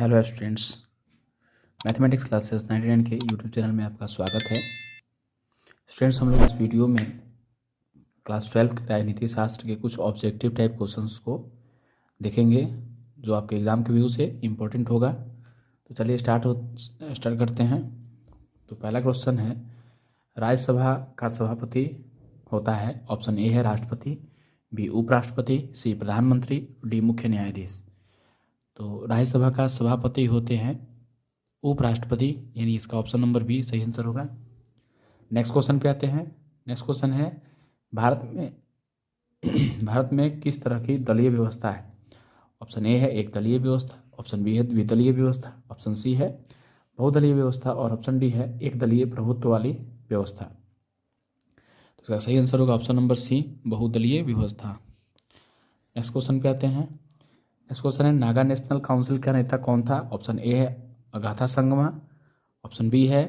Hello students, mathematics classes 99 के YouTube channel में आपका स्वागत है। स्टूडेंट्स, हम लोग इस वीडियो में क्लास 12 के राजनीति शास्त्र के कुछ ऑब्जेक्टिव टाइप क्वेश्चंस को देखेंगे जो आपके एग्ज़ाम के व्यू से इम्पोर्टेंट होगा। तो चलिए स्टार्ट करते हैं। तो पहला क्वेश्चन है, राज्यसभा का सभापति होता है। ऑप्शन ए है राष्ट्रपति, बी उपराष्ट्रपति, सी प्रधानमंत्री, डी मुख्य न्यायाधीश। तो राज्यसभा का सभापति होते हैं उपराष्ट्रपति, यानी इसका ऑप्शन नंबर बी सही आंसर होगा। नेक्स्ट क्वेश्चन पे आते हैं। नेक्स्ट क्वेश्चन है, भारत में किस तरह की दलीय व्यवस्था है। ऑप्शन ए है एक दलीय व्यवस्था, ऑप्शन बी है द्विदलीय व्यवस्था, ऑप्शन सी है बहुदलीय व्यवस्था और ऑप्शन डी है एक दलीय प्रभुत्व वाली व्यवस्था। तो इसका सही आंसर होगा ऑप्शन नंबर सी, बहुदलीय व्यवस्था। नेक्स्ट क्वेश्चन पे आते हैं। नेक्स्ट क्वेश्चन है, नागा नेशनल काउंसिल का नेता कौन था। ऑप्शन ए है अगाथा संगमा, ऑप्शन बी है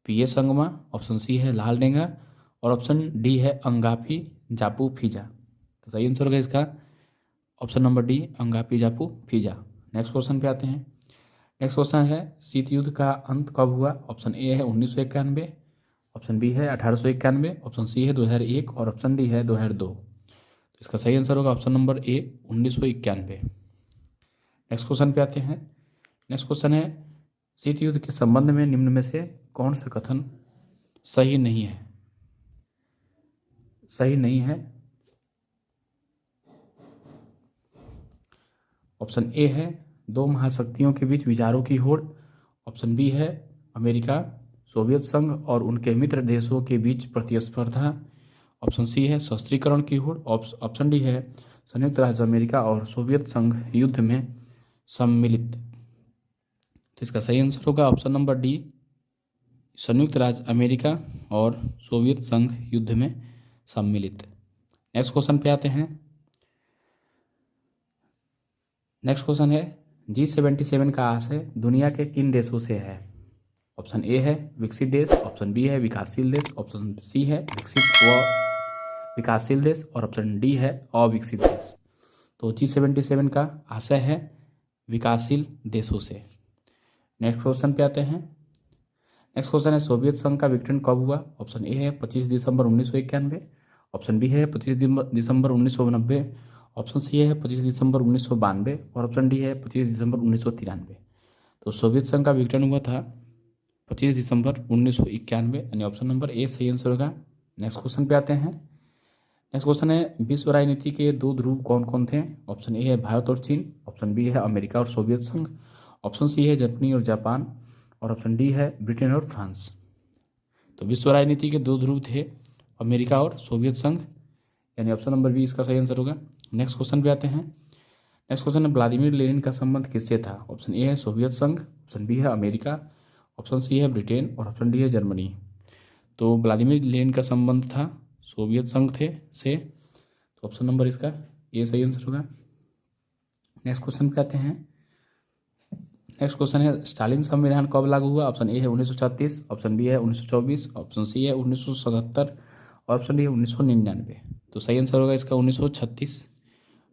पीए संगमा, ऑप्शन सी है लालडेंगा और ऑप्शन डी है अंगापी जापू फीजा। तो सही आंसर होगा इसका ऑप्शन नंबर डी, अंगापी जापू फीजा। नेक्स्ट क्वेश्चन पे आते हैं। नेक्स्ट क्वेश्चन है, शीत युद्ध का अंत कब हुआ। ऑप्शन ए है 1991, ऑप्शन बी है 1891, ऑप्शन सी है 2001 और ऑप्शन डी है 2002। तो इसका सही आंसर होगा ऑप्शन नंबर ए, 1991। नेक्स्ट क्वेश्चन पे आते हैं। नेक्स्ट क्वेश्चन है, शीत युद्ध के संबंध में निम्न में से कौन सा कथन सही नहीं है। सही नहीं है। ऑप्शन ए है दो महाशक्तियों के बीच विचारों की होड़, ऑप्शन बी है अमेरिका सोवियत संघ और उनके मित्र देशों के बीच प्रतिस्पर्धा, ऑप्शन सी है शस्त्रीकरण की होड़, ऑप्शन डी है संयुक्त राज्य अमेरिका और सोवियत संघ युद्ध में सम्मिलित। तो इसका सही आंसर होगा ऑप्शन नंबर डी, संयुक्त राज्य अमेरिका और सोवियत संघ युद्ध में सम्मिलित। नेक्स्ट क्वेश्चन पे आते हैं। नेक्स्ट क्वेश्चन है, G77 का आशय दुनिया के किन देशों से है। ऑप्शन ए है विकसित देश, ऑप्शन बी है विकासशील देश, ऑप्शन सी है विकसित व विकासशील देश और ऑप्शन डी है अविकसित देश। तो G77 का आशय है विकासशील देशों से। नेक्स्ट क्वेश्चन पे आते हैं। नेक्स्ट क्वेश्चन है, सोवियत संघ का विघटन कब हुआ। ऑप्शन ए है 25 दिसंबर 1991, ऑप्शन बी है 25 दिसंबर 1990, ऑप्शन सी है 25 दिसंबर 1992 और ऑप्शन डी है 25 दिसंबर 1993। तो सोवियत संघ का विघटन हुआ था 25 दिसंबर 1991, यानी ऑप्शन नंबर ए सही आंसर होगा। नेक्स्ट क्वेश्चन पे आते हैं। नेक्स्ट क्वेश्चन है, विश्व राजनीति के दो ध्रुव कौन कौन थे। ऑप्शन ए है भारत और चीन, ऑप्शन बी है अमेरिका और सोवियत संघ, ऑप्शन सी है जर्मनी और जापान और ऑप्शन डी है ब्रिटेन और फ्रांस। तो विश्व राजनीति के दो ध्रुव थे अमेरिका और सोवियत संघ, यानी ऑप्शन नंबर बी इसका सही आंसर होगा। नेक्स्ट क्वेश्चन पे आते हैं। नेक्स्ट क्वेश्चन है, व्लादिमीर लेनिन का संबंध किससे था। ऑप्शन ए है सोवियत संघ, ऑप्शन बी है अमेरिका, ऑप्शन सी है ब्रिटेन और ऑप्शन डी है जर्मनी। तो व्लादिमीर लेनिन का संबंध था सोवियत संघ से, तो ऑप्शन नंबर इसका ए सही आंसर होगा। नेक्स्ट क्वेश्चन पे आते हैं। नेक्स्ट क्वेश्चन है, स्टालिन संविधान कब लागू हुआ। ऑप्शन ए है 1936, ऑप्शन बी है 1924, ऑप्शन सी है 1977 और ऑप्शन डी है 1999। तो सही आंसर होगा इसका 1936।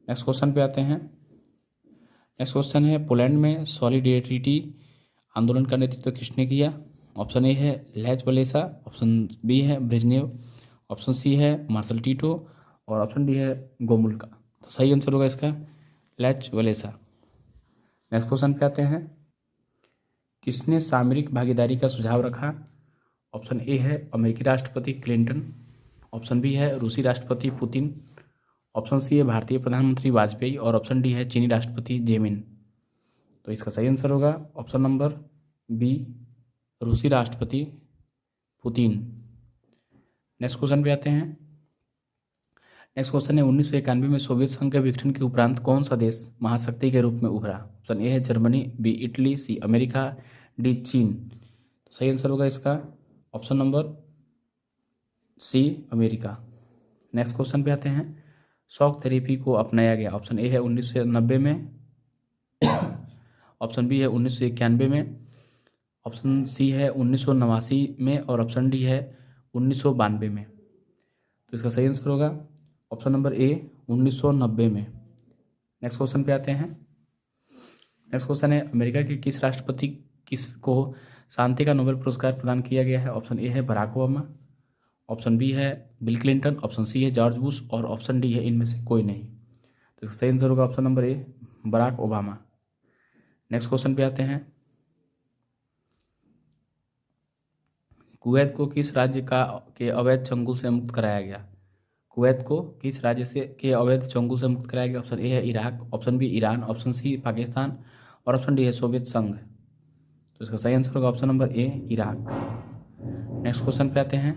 नेक्स्ट क्वेश्चन पे आते हैं। नेक्स्ट क्वेश्चन है, पोलैंड में सॉलिडेरिटी आंदोलन का नेतृत्व किसने किया। ऑप्शन ए है लेच वलेसा, ऑप्शन बी है ब्रेजनेव, ऑप्शन सी है मार्शल टीटो और ऑप्शन डी है गोमुल्का। तो सही आंसर होगा इसका लेच वलेसा। नेक्स्ट क्वेश्चन पे आते हैं। किसने सामरिक भागीदारी का सुझाव रखा। ऑप्शन ए है अमेरिकी राष्ट्रपति क्लिंटन, ऑप्शन बी है रूसी राष्ट्रपति पुतिन, ऑप्शन सी है भारतीय प्रधानमंत्री वाजपेयी और ऑप्शन डी है चीनी राष्ट्रपति जेमिन। तो इसका सही आंसर होगा ऑप्शन नंबर बी, रूसी राष्ट्रपति पुतिन। नेक्स्ट क्वेश्चन पे आते हैं। नेक्स्ट क्वेश्चन है, 1991 में सोवियत संघ के विघटन के उपरांत कौन सा देश महाशक्ति के रूप में उभरा। ऑप्शन ए है Germany, B Italy, C America, D चीन। तो सही आंसर होगा इसका option number C, America. Next question पे आते हैं। शॉक थेरेपी को अपनाया गया। ऑप्शन ए है 1990 में, ऑप्शन बी है 1991 में, ऑप्शन सी है 1989 में और ऑप्शन डी है 1992 में। तो इसका सही आंसर होगा ऑप्शन नंबर ए, 1990 में। नेक्स्ट क्वेश्चन पे आते हैं। नेक्स्ट क्वेश्चन है अमेरिका के किस राष्ट्रपति को शांति का नोबेल पुरस्कार प्रदान किया गया है? ऑप्शन ए है बराक ओबामा, ऑप्शन बी है बिल क्लिंटन, ऑप्शन सी है जॉर्ज बुश और ऑप्शन डी है इनमें से कोई नहीं। तो इसका सही आंसर होगा option number A Barack Obama. Next question पे आते हैं, कुवैत को किस राज्य के अवैध चंगुल से मुक्त कराया गया? कुवैत को किस राज्य से के अवैध चंगुल से मुक्त कराया गया? ऑप्शन ए है Iraq, option B Iran, option C Pakistan और ऑप्शन डी है सोवियत संघ। तो इसका सही आंसर होगा ऑप्शन नंबर ए इराक। नेक्स्ट क्वेश्चन पे आते हैं,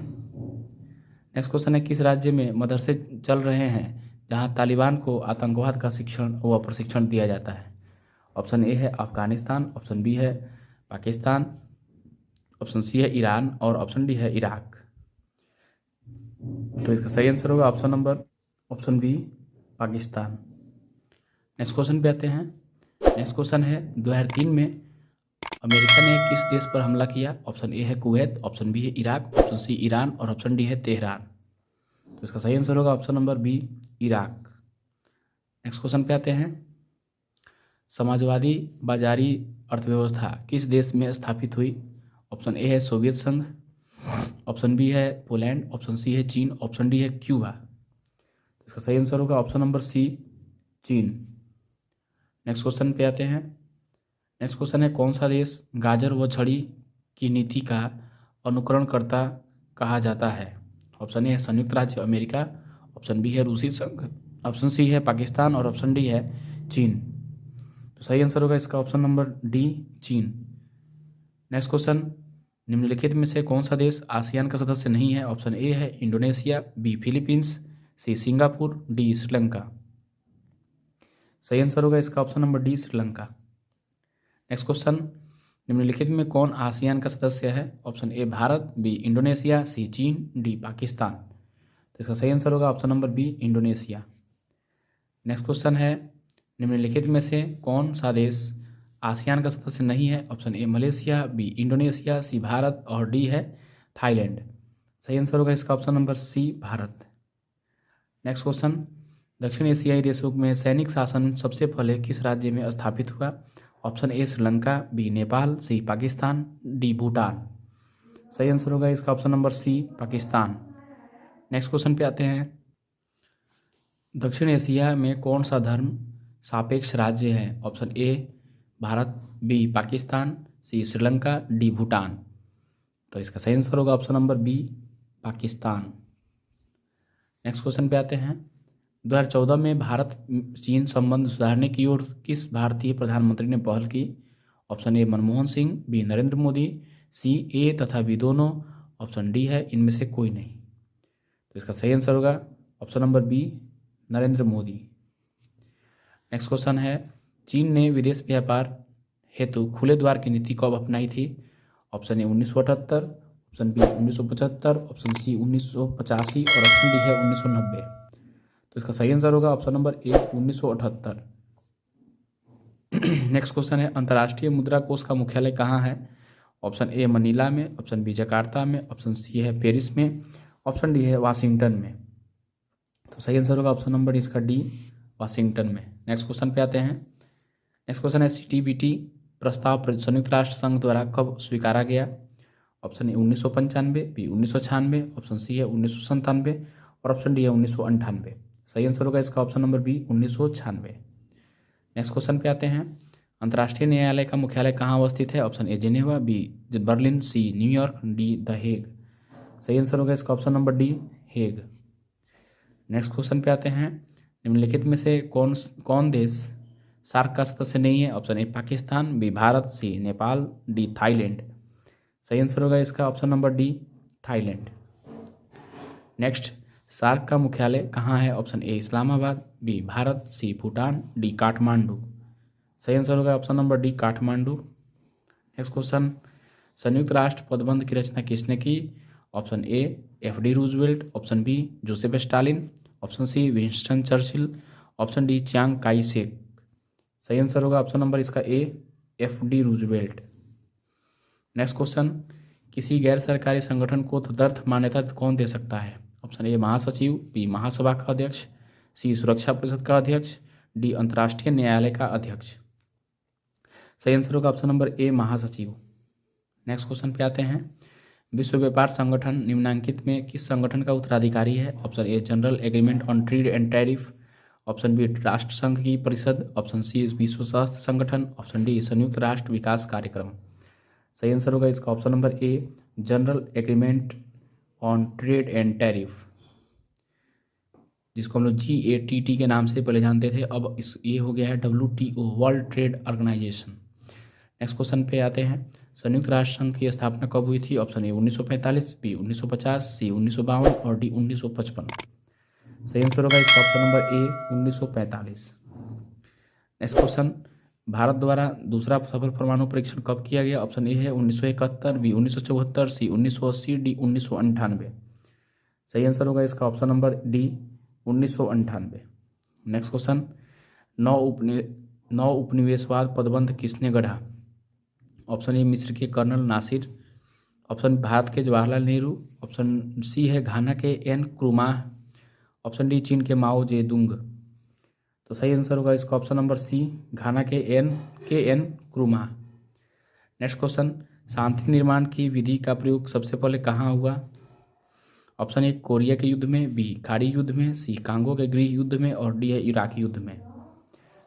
नेक्स्ट क्वेश्चन है किस राज्य में मदरसे चल रहे हैं जहां तालिबान को आतंकवाद का शिक्षण व प्रशिक्षण दिया जाता है? ऑप्शन ए है अफगानिस्तान, ऑप्शन बी है पाकिस्तान, ऑप्शन सी है ईरान और ऑप्शन डी है इराक। तो इसका सही आंसर होगा option B Pakistan. Next question पे आते हैं, नेक्स्ट क्वेश्चन है 2003 में अमेरिका ने किस देश पर हमला किया? ऑप्शन ए है कुवैत, ऑप्शन बी है इराक, ऑप्शन सी ईरान और ऑप्शन डी है तेहरान। तो इसका सही आंसर होगा option number B Iraq. Next question पे आते हैं, समाजवादी बाजारी अर्थव्यवस्था किस देश में स्थापित हुई? ऑप्शन ए है सोवियत संघ, ऑप्शन बी है पोलैंड, ऑप्शन सी है चीन, ऑप्शन डी है क्यूबा। तो इसका सही आंसर होगा ऑप्शन नंबर सी चीन। नेक्स्ट क्वेश्चन पे आते हैं, नेक्स्ट क्वेश्चन है कौन सा देश गाजर व छड़ी की नीति का अनुकरणकर्ता कहा जाता है? ऑप्शन ए है संयुक्त राज्य अमेरिका, ऑप्शन बी है रूसी संघ, ऑप्शन सी है पाकिस्तान और ऑप्शन डी है चीन। तो सही आंसर होगा इसका ऑप्शन नंबर डी चीन। नेक्स्ट क्वेश्चन, निम्नलिखित में से कौन सा देश आसियान का सदस्य नहीं है? ऑप्शन ए है Indonesia, B Philippines, C Singapore, D Sri Lanka. सही आंसर होगा इसका option number D Sri Lanka. Next question, निम्नलिखित में कौन आसियान का सदस्य है? Option A Bharat, B Indonesia, C चीन, डी पाकिस्तान। तो इसका सही आंसर होगा option number B Indonesia. Next question है, निम्नलिखित में से कौन सा देश आसियान का सदस्य नहीं है? Option A Malaysia, B Indonesia, C Bharat और डी है थाईलैंड। सही आंसर होगा इसका option number C Bharat. Next question, दक्षिण एशियाई देशों में सैनिक शासन सबसे पहले किस राज्य में स्थापित हुआ? Option A Sri Lanka, B Nepal, C Pakistan, D Bhutan. सही आंसर होगा इसका option number C Pakistan. Next question पे आते हैं, दक्षिण एशिया में कौन सा धर्म सापेक्ष राज्य है? Option A Bharat, B Pakistan, C Sri Lanka, D Bhutan. तो इसका सही आंसर होगा option number B Pakistan. Next question पे आते हैं, 2014 में भारत चीन संबंध सुधारने की ओर किस भारतीय प्रधानमंत्री ने पहल की? Option A Manmohan Singh, B Narendra Modi, C A तथा बी दोनों, ऑप्शन डी है इनमें से कोई नहीं। तो इसका सही आंसर होगा option number B Narendra Modi. Next question है, चीन ने विदेश व्यापार हेतु खुले द्वार की नीति कब अपनाई थी? Option A 1978, option B 1975, option C 1985 और ऑप्शन डी है 1990। तो इसका सही आंसर होगा ऑप्शन नंबर ए 1978। नेक्स्ट क्वेश्चन है, अंतर्राष्ट्रीय मुद्रा कोष का मुख्यालय कहाँ है? ऑप्शन ए मनीला में, ऑप्शन बी जकार्ता में, ऑप्शन सी है पेरिस में, ऑप्शन डी है वाशिंगटन में। तो सही आंसर होगा ऑप्शन नंबर इसका डी वाशिंगटन में। नेक्स्ट क्वेश्चन पे आते हैं, नेक्स्ट क्वेश्चन है CTBT प्रस्ताव संयुक्त राष्ट्र संघ द्वारा कब स्वीकारा गया? Option A 1995, B 1996, option C है 1997 और ऑप्शन डी है 1998। सही आंसर होगा इसका option number B 1996। Next question पे आते हैं, अंतर्राष्ट्रीय न्यायालय का मुख्यालय कहाँ अवस्थित है? Option A Geneva, B Berlin, C New York, D the Hague. सही आंसर होगा इसका option number D Hague. Next question पे आते हैं, निम्नलिखित में से कौन देश सार्क का सदस्य नहीं है? Option A Pakistan, B Bharat, C Nepal, D Thailand. सही आंसर होगा इसका option number D Thailand. Next, SAARC का मुख्यालय कहाँ है? Option A Islamabad, B Bharat, C Bhutan, D Kathmandu. सही आंसर होगा option number D Kathmandu. Next question, संयुक्त राष्ट्र पदबंध की रचना किसने की? Option A FD Roosevelt, option B Joseph Stalin, option C Winston Churchill, option D Chiang Kai Shek. सही आंसर होगा ऑप्शन नंबर इसका ए FD रूजवेल्ट। नेक्स्ट क्वेश्चन, किसी गैर सरकारी संगठन को तदर्थ मान्यता कौन दे सकता है? ऑप्शन ए महासचिव, बी महासभा का अध्यक्ष, सी सुरक्षा परिषद का अध्यक्ष, डी अंतर्राष्ट्रीय न्यायालय का अध्यक्ष। सही आंसर होगा ऑप्शन नंबर ए महासचिव। नेक्स्ट क्वेश्चन पे आते हैं। विश्व व्यापार संगठन निम्नलिखित में किस संगठन का उत्तराधिकारी है? Option A General Agreement on Trade and Tariff, option B राष्ट्र संघ की परिषद, ऑप्शन सी विश्व स्वास्थ्य संगठन, ऑप्शन डी संयुक्त राष्ट्र विकास कार्यक्रम। सही आंसर होगा इसका option number A General Agreement on Trade and tariff, जिसको हम लोग GATT के नाम से पहले जानते थे, अब ये हो गया है WTO World Trade Organization. Next question पे आते हैं। संयुक्त राष्ट्र संघ की स्थापना कब हुई थी? ऑप्शन ए 1945, बी 1950, सी 1952 और डी 1955। सही आंसर होगा इसका ऑप्शन नंबर ए 1945। नेक्स्ट क्वेश्चन, भारत द्वारा दूसरा सफल परमाणु परीक्षण कब किया गया? ऑप्शन ए है 1971, बी 1974, सी 1980, डी 1998। सही आंसर होगा इसका option number D 1998। Next question, नौ उपनिवेशवाद पदबंध किसने गढ़ा? ऑप्शन ए मिस्र के कर्नल नासिर, ऑप्शन भारत के जवाहरलाल नेहरू, ऑप्शन सी है घाना के एन क्रुमाह, ऑप्शन डी चीन के माओ जेदुंग। तो सही आंसर होगा इसका ऑप्शन नंबर सी घाना के एन क्रुमाह। नेक्स्ट क्वेश्चन, शांति निर्माण की विधि का प्रयोग सबसे पहले कहाँ हुआ? ऑप्शन ए कोरिया के युद्ध में, बी खाड़ी युद्ध में, सी कांगो के गृह युद्ध में और डी है इराकी युद्ध में।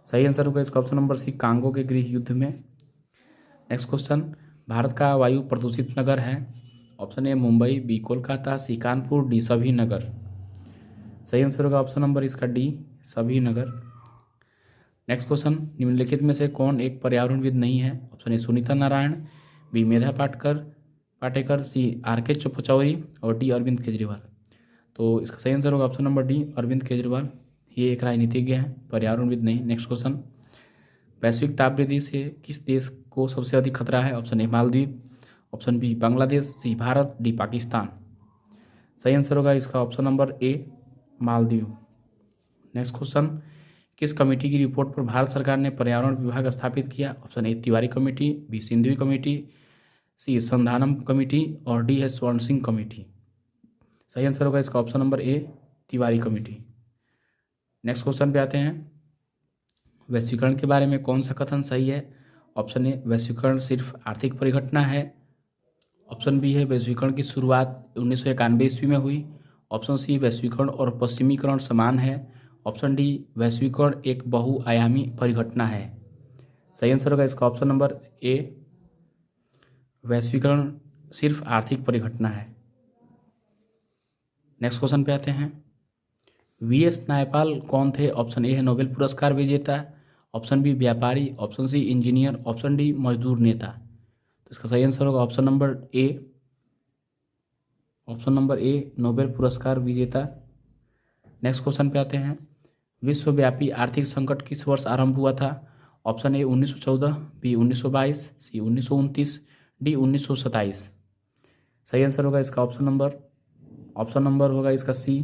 सही आंसर होगा इसका ऑप्शन नंबर सी कांगो के गृह युद्ध में। नेक्स्ट क्वेश्चन, भारत का वायु प्रदूषित नगर है? Option A Mumbai, B Kolkata, C Kanpur, D सभी नगर। सही आंसर होगा ऑप्शन नंबर इसका डी सभी नगर। नेक्स्ट क्वेश्चन, निम्नलिखित में से कौन एक पर्यावरणविद नहीं है? Option A Sunita Narain, B Medha Patkar, C RK Pachauri और डी अरविंद केजरीवाल। तो इसका सही आंसर होगा option number D Arvind Kejriwal, ये एक राजनीतिज्ञ हैं, पर्यावरणविद नहीं। नेक्स्ट क्वेश्चन, वैश्विक तापवृद्धि से किस देश को सबसे अधिक खतरा है? Option A Maldives, option B Bangladesh, C Bharat, D Pakistan. सही आंसर होगा इसका option number A Maldives. Next question, किस कमेटी की रिपोर्ट पर भारत सरकार ने पर्यावरण विभाग स्थापित किया? Option A Tiwari committee, B Singhvi committee, C Santhanam committee और डी है स्वर्ण सिंह कमेटी। सही आंसर होगा इसका option number A Tiwari committee. Next question पे आते हैं। वैश्वीकरण के बारे में कौन सा कथन सही है? ऑप्शन ए वैश्वीकरण सिर्फ आर्थिक परिघटना है, ऑप्शन बी है वैश्वीकरण की शुरुआत 1991 ईस्वी में हुई, ऑप्शन सी वैश्वीकरण और पश्चिमीकरण समान है, ऑप्शन डी वैश्वीकरण एक बहुआयामी परिघटना है। सही आंसर होगा इसका ऑप्शन नंबर ए वैश्वीकरण सिर्फ आर्थिक परिघटना है। नेक्स्ट क्वेश्चन पे आते हैं। VS नायपाल कौन थे? ऑप्शन ए है नोबेल पुरस्कार विजेता, ऑप्शन बी व्यापारी, option C engineer, option D मजदूर नेता। तो इसका सही आंसर होगा ऑप्शन नंबर ए नोबेल पुरस्कार विजेता। नेक्स्ट क्वेश्चन पे आते हैं। विश्वव्यापी आर्थिक संकट किस वर्ष आरंभ हुआ था? Option A 1914, B 1922, C 1929, D 1927। सही आंसर होगा इसका ऑप्शन नंबर होगा इसका सी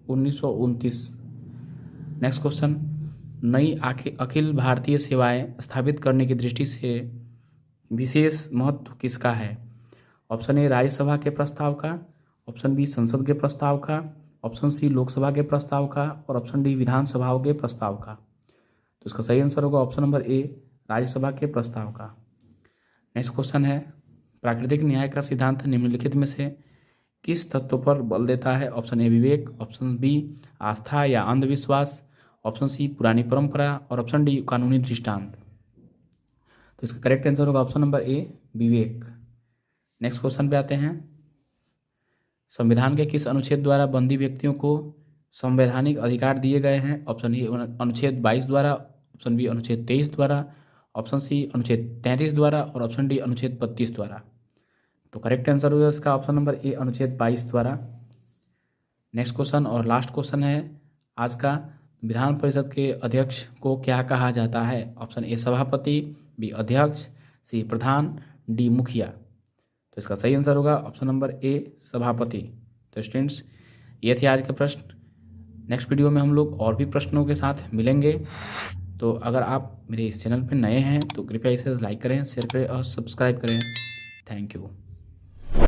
1929। नेक्स्ट क्वेश्चन, नई अखिल भारतीय सेवाएं स्थापित करने की दृष्टि से विशेष महत्व किसका है? ऑप्शन ए राज्यसभा के प्रस्ताव का, ऑप्शन बी संसद के प्रस्ताव का, ऑप्शन सी लोकसभा के प्रस्ताव का और ऑप्शन डी विधानसभाओं के प्रस्ताव का। तो इसका सही आंसर होगा ऑप्शन नंबर ए राज्यसभा के प्रस्ताव का। नेक्स्ट क्वेश्चन है, प्राकृतिक न्याय का सिद्धांत निम्नलिखित में से किस तत्व पर बल देता है? ऑप्शन ए विवेक, ऑप्शन बी आस्था या अंधविश्वास, ऑप्शन सी पुरानी परंपरा और ऑप्शन डी कानूनी दृष्टांत। तो इसका करेक्ट आंसर होगा ऑप्शन नंबर ए विवेक। नेक्स्ट क्वेश्चन पे आते हैं। संविधान के किस अनुच्छेद द्वारा बंदी व्यक्तियों को संवैधानिक अधिकार दिए गए हैं? ऑप्शन ए अनुच्छेद 22 द्वारा, ऑप्शन बी अनुच्छेद 23 द्वारा, ऑप्शन सी अनुच्छेद 33 द्वारा और ऑप्शन डी अनुच्छेद 32 द्वारा। तो करेक्ट आंसर होगा इसका ऑप्शन नंबर ए अनुच्छेद 22 द्वारा। नेक्स्ट क्वेश्चन और लास्ट क्वेश्चन है आज का, विधान परिषद के अध्यक्ष को क्या कहा जाता है? ऑप्शन ए सभापति, बी अध्यक्ष, सी प्रधान, डी मुखिया। तो इसका सही आंसर होगा ऑप्शन नंबर ए सभापति। तो स्टूडेंट्स ये थे आज के प्रश्न। नेक्स्ट वीडियो में हम लोग और भी प्रश्नों के साथ मिलेंगे। तो अगर आप मेरे इस चैनल पर नए हैं तो कृपया इसे लाइक करें, शेयर करें और सब्सक्राइब करें। Thank you.